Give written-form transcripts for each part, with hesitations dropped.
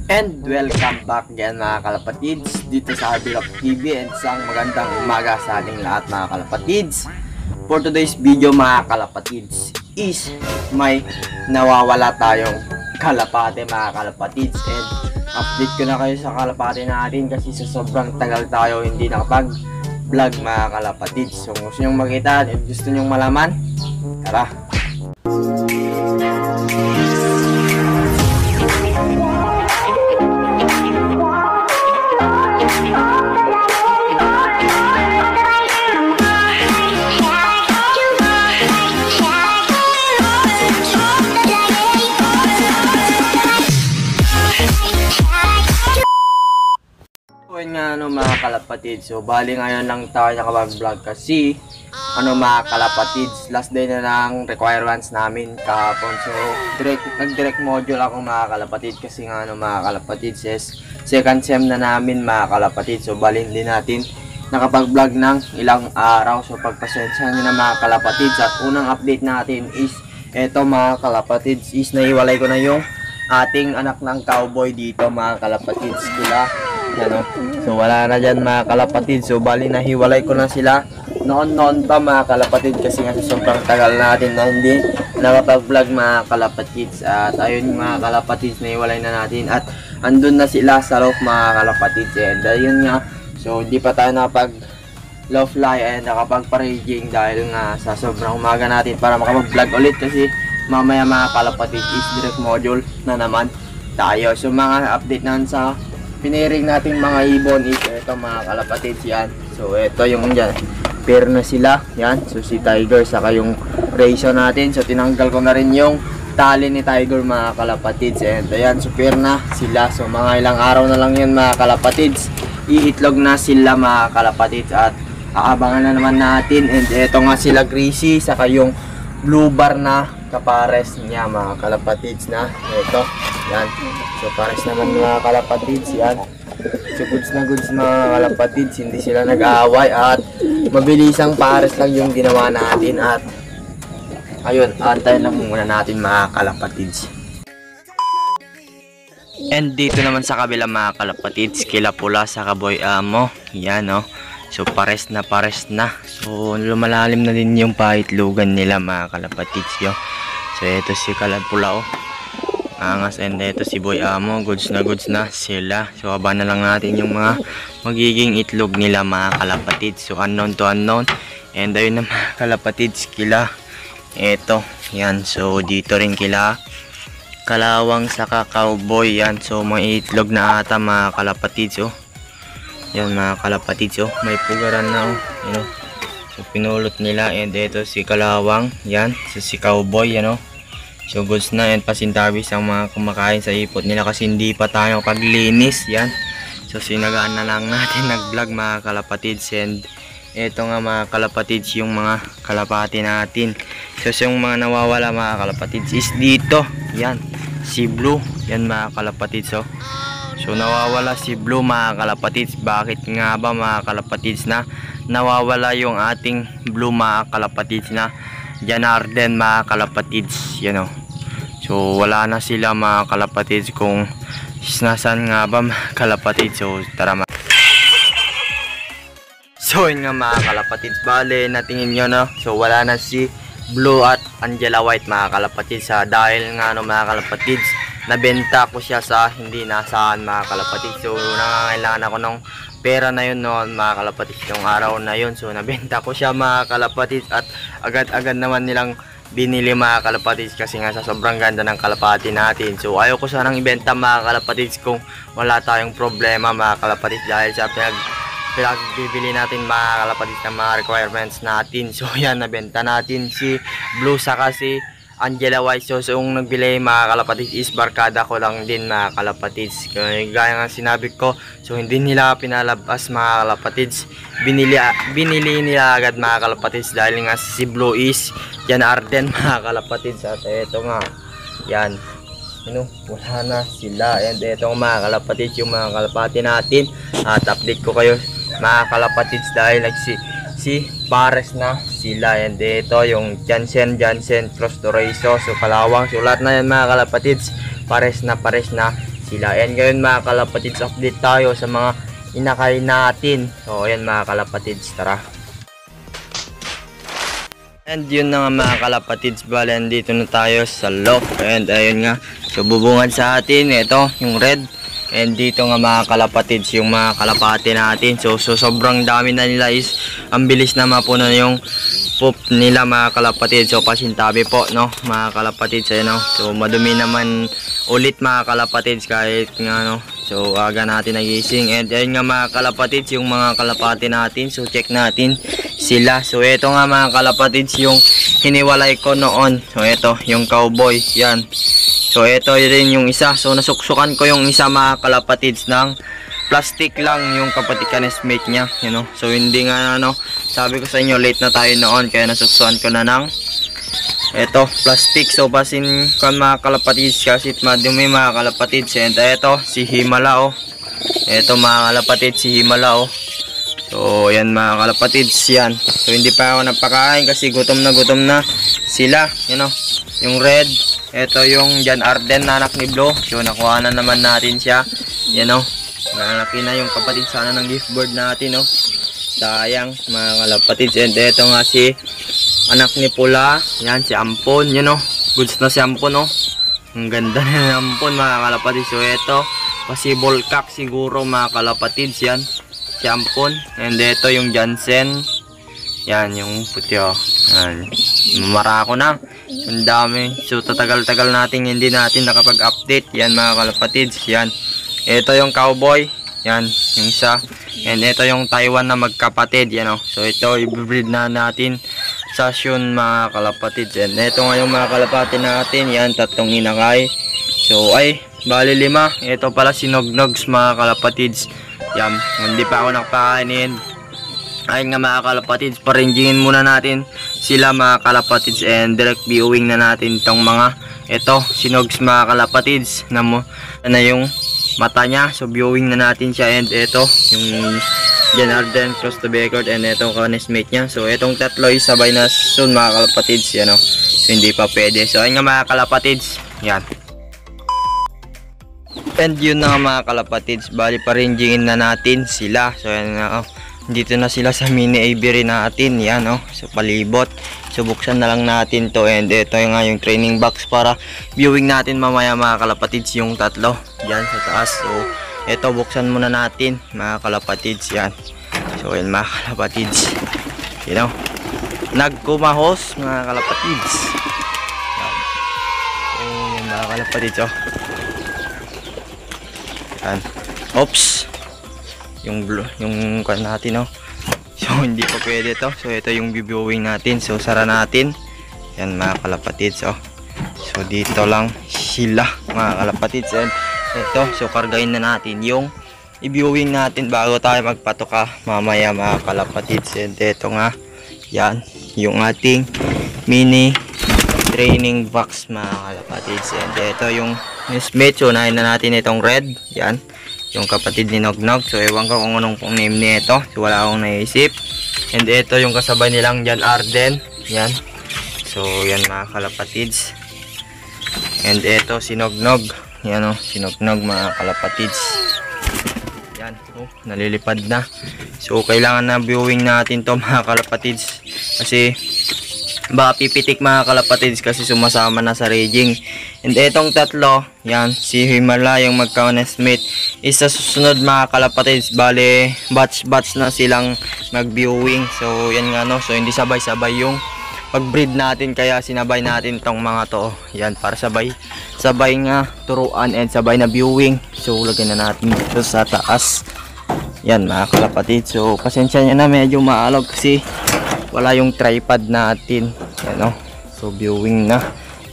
And welcome back again mga kalapatids dito sa Harbilok TV, and isang magandang umaga sa ating lahat mga kalapatids. For today's video mga kalapatids is may nawawala tayong kalapate mga kalapatids, and update ko na kayo sa kalapate natin kasi sa sobrang tagal tayo hindi nakapag vlog mga kalapatids. So kung gusto nyong makita at gusto nyong malaman, tara! Nga mga kalapatids, so bali ngayon lang tayo nakapag-vlog kasi mga kalapatids, last day na ng requirements namin kahapon. So nag-direct module ako mga kalapatids kasi nga mga kalapatids is second sem na namin mga kalapatids. So bali hindi natin nakapag-vlog ng ilang araw, so pagpasensya nyo na mga kalapatids. At unang update natin is eto mga kalapatids, is naiwalay ko na yung ating anak ng cowboy dito mga kalapatids kila. So wala na dyan mga kalapatid. So bali nahiwalay ko na sila noon pa mga kalapatid kasi nga sa sobrang tagal natin na hindi nakapag-vlog mga kalapatids. At ayun mga kalapatids, nahiwalay na natin at andun na sila sa loob mga kalapatids. And ayun nga, so hindi pa tayo nakapag low fly and nakapag-paraging dahil nga sa sobrang umaga natin para makapag-vlog ulit kasi mamaya mga kalapatids is direct module na naman tayo. So mga update naman sa piniring natin mga ibon is ito mga kalapatids yan. So ito yung dyan, pair na sila yan. So si Tiger saka yung ratio natin, so tinanggal ko na rin yung tali ni Tiger mga kalapatids. And ayan, so pair na sila. So mga ilang araw na lang yan mga kalapatids, iitlog na sila mga kalapatids at aabangan na naman natin. And ito nga sila Greasy saka yung blue bar na kapares niya mga kalapatids na ito yan. So pares naman mga kalapatids yan. So goods na goods mga kalapatids, hindi sila nag-aaway at mabilisang pares lang yung ginawa natin. At ayun, antayin lang muna natin mga kalapatids. And dito naman sa kabila mga kalapatids, kila pula sa Boy Amo yan So pares na. So lumalalim na din yung paitlugan nila mga kalapatids yo. So ito si Kalapula angas, and ito si Boy Amo, goods na sila. So aba na lang natin yung mga magiging itlog nila mga kalapatids. So unknown to unknown. And ayun na mga kalapatids, kila ito yan. So dito rin kila Kalawang saka Cowboy yan. So may itlog na ata mga kalapatids yan mga kalapatids may pugaran na So pinulot nila. And ito si Kalawang yan. So si Cowboy So goods na, and pasintabis ang mga kumakain sa ipot nila kasi hindi pa tayo paglinis yan. So sinagaan na lang natin nag-vlog mga kalapatids. And eto nga mga kalapatids yung mga kalapati natin. So yung mga nawawala mga kalapatids is dito yan, si Blue yan mga kalapatids. So nawawala si Blue mga kalapatids. Bakit nga ba mga kalapatids na nawawala yung ating Blue mga kalapatids na Janarden mga kalapatids So wala na sila mga kalapatids kung nasaan nga ba mga kalapatids. So tara So yun nga mga kalapatids, bale natingin nyo so wala na si Blue at Angela White mga kalapatids dahil nga mga kalapatids nabenta ko siya sa hindi nasaan mga kalapatids. So nangangailangan ako ng pera na yun noon mga kalapatids yung araw na yun. So nabenta ko siya mga kalapatids at agad-agad naman nilang binili mga kalapatids kasi nga sa sobrang ganda ng kalapati natin. So ayaw ko sanang ibenta mga kalapatids kung wala tayong problema mga kalapatids dahil sa pinagbibili natin mga kalapatids ng mga requirements natin. So yan, nabenta natin si Blue saka si Angela White. So yung nagbili mga kalapatids is barkada ko lang din mga kalapatids. Gaya nga sinabi ko, so hindi nila pinalabas mga kalapatids, binili nila agad mga kalapatids dahil nga si Blue is Janarden mga kalapatids. At eto nga yan, wala na sila. And eto nga mga kalapatids yung mga kalapati natin. At update ko kayo mga kalapatids dahil si pares na sila. And ito yung Jansen Cross Dorazo, so Kalawang. So lahat na yan mga kalapatids pares na sila. And ngayon mga kalapatids, update tayo sa mga inakain natin. So ayan mga kalapatids, tara. And yun na nga mga kalapatids, bale dito na tayo sa loft. And ayun nga, so bubungad sa atin ito yung red. And dito nga mga kalapatids, yung mga kalapati natin. So sobrang dami na nila, is ang bilis na mapuno yung poop nila mga kalapatids. So pasintabi po no mga kalapatids, ayun, no? So madumi naman ulit mga kalapatids kahit nga no. So aga natin nagising. And ayun nga mga kalapatids, yung mga kalapati natin. So check natin sila. So ito nga mga kalapatids yung hiniwalay ko noon. So ito yung cowboy, yan. So ito rin yung isa. So nasuksukan ko yung isa mga kalapatids ng plastic lang, yung kapatid kanesmate niya, you know. So hindi nga ano, sabi ko sa inyo late na tayo noon kaya nasuksukan ko na ng ito plastic. So pasin kan mga kalapatids kasi madumi mga kalapatids. And ito si Himala, oh. Ito mga kalapatids si Himala, oh. So yan mga kalapatids, yan. So hindi pa ako napakain kasi gutom na sila, you know. Yung red, ito yung Jan Arden na anak ni Blue. So nakuha na naman natin siya, you know. Malaki na yung kapatid sana ng gift board natin, no. Sayang mga kalapatids. And ito nga si anak ni Pula, yan si Ampon, you know. Goods na si Ampon, no. Ang ganda na ng Ampon mga kalapatids. So ito possible cock siguro mga kalapatids, yan si Ampon. And ito yung Jansen, yan yung puti, oh. Yan, marako na, ang dami. So tatagal-tagal natin hindi natin nakapag-update, yan mga kalapatids. Yan, ito yung cowboy, yan yung isa. And ito yung Taiwan na magkapatid, yan, oh. So ito i-breed na natin sa Shun mga kalapatids. And ito nga yung mga kalapati natin, yan tatlong inakay. So ay bali 5. Ito pala si Nognogs mga kalapatids. Yan, hindi pa ako nakakainin. Ayun nga mga kalapatids, parinjingin muna natin sila mga kalapatids. And direct viewing na natin itong mga ito, sinogs mga kalapatids na yung mata niya. So viewing na natin siya. And ito yung Jan Arden cross to Beckard. And itong kanesmate niya. So itong tatlo isabay na soon mga kalapatids, yan, oh. So hindi pa pwede. So ayun nga mga kalapatids, yan. And yun na mga kalapatids, bali parinjingin na natin sila. So yan na, oh. Dito na sila sa mini aviary natin, yan, oh. So palibot. So buksan na lang natin to. And ito nga yung training box para viewing natin mamaya mga kalapatids yung tatlo yan sa taas. So ito buksan muna natin mga kalapatids, yan. So yan mga kalapatids, you know, nagkumahos mga kalapatids, yan. So yan mga kalapatids, oh. Yan. Oops, yung blue, yung kan natin, oh. So hindi pa pwede to. So ito yung viewing natin. So sara natin. Yan mga kalapatids, oh. So dito lang sila mga kalapatids. And ito, so kargain na natin yung i-viewing natin bago tayo magpatoka mamaya mga kalapatids. And ito nga, yan yung ating mini training box mga kalapatids. And ito yung nesmate. So unahin na natin itong red, yan yung kapatid ni Nognog. So ewan ko kung anong pong name nito, so wala akong naisip. And ito yung kasabay nilang Jan Arden, yan. So yan mga kalapatids. And ito si Nognog, yan, oh, si Nognog mga kalapatids, yan, oh, nalilipad na. So kailangan na viewing natin to mga kalapatids kasi baka pipitik mga kalapatids kasi sumasama na sa raging. And etong tatlo, yan si Himala yung magka-nesmate is sa susunod mga kalapatids, bale batch na silang mag-viewing. So yan nga, no, so hindi sabay-sabay yung pag-breed natin kaya sinabay natin tong mga to, yan, para sabay nga turuan and sabay na viewing. So lagyan na natin ito sa taas, yan mga kalapatids. So pasensya nyo na, medyo maalog kasi wala yung tripod natin, yan, oh. So viewing na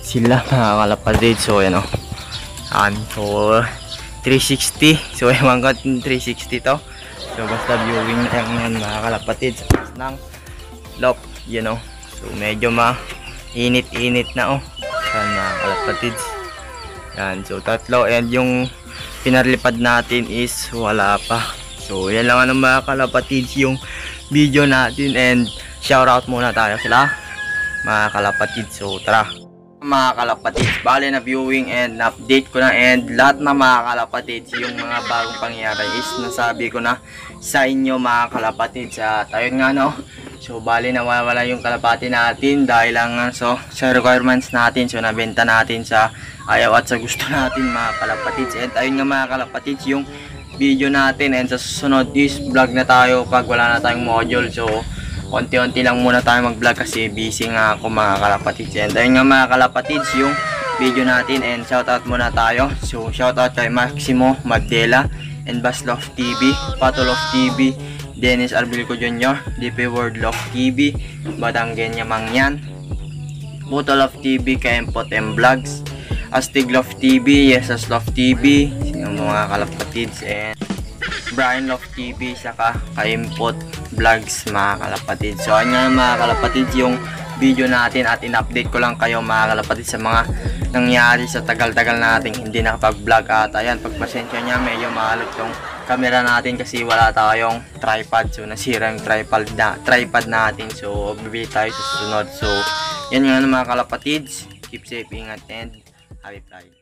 sila mga kalapatids. So yan, oh. So 360, so ewan ko 360 to. So basta viewing na yan mga kalapatids ng loft, you know. So medyo mainit-init na, oh. Yan mga kalapatids, yan. So tatlo. And yung pinarlipad natin is wala pa. So yan lang ano mga kalapatids yung video natin. And shoutout muna tayo sila mga kalapatids. So tara. Mga kalapatids, bali na viewing and update ko na, and lahat na mga kalapatids yung mga bagong pangyayari is nasabi ko na sa inyo mga kalapatids. At ayun nga no, so bali nawawala yung kalapati natin dahil lang so sa requirements natin, so nabenta natin sa ayaw at sa gusto natin mga kalapatids. And ayun nga mga kalapatids yung video natin, and sa susunod is vlog na tayo pag wala na tayong module. So konti-unti lang muna tayo mag-vlog kasi busy nga ako mga kalapatids. And ayun nga mga kalapatids yung video natin, and shoutout muna tayo. So shoutout kay Maximo Magdela and Baslov TV, Patolov TV, Dennis Arbilco Jr., DP World Love TV, Batanggenya Mangyan, Butolov TV, Kempot M Vlogs, Astig Love TV, Yesas Love TV, yung mga kalapatids, and Brian Love TV, saka Kaimpot Vlogs mga kalapatids. So ayun mga kalapatids yung video natin, at in-update ko lang kayo mga kalapatids sa mga nangyari sa tagal-tagal nating hindi nakapag-vlog. At ayan, pagpasensya nya, medyo maalog tong camera natin kasi wala tayong tripod. So nasira yung tripod natin. So bibili tayo sa susunod. So yan nga mga kalapatids, keep safe, ingat, and happy flight.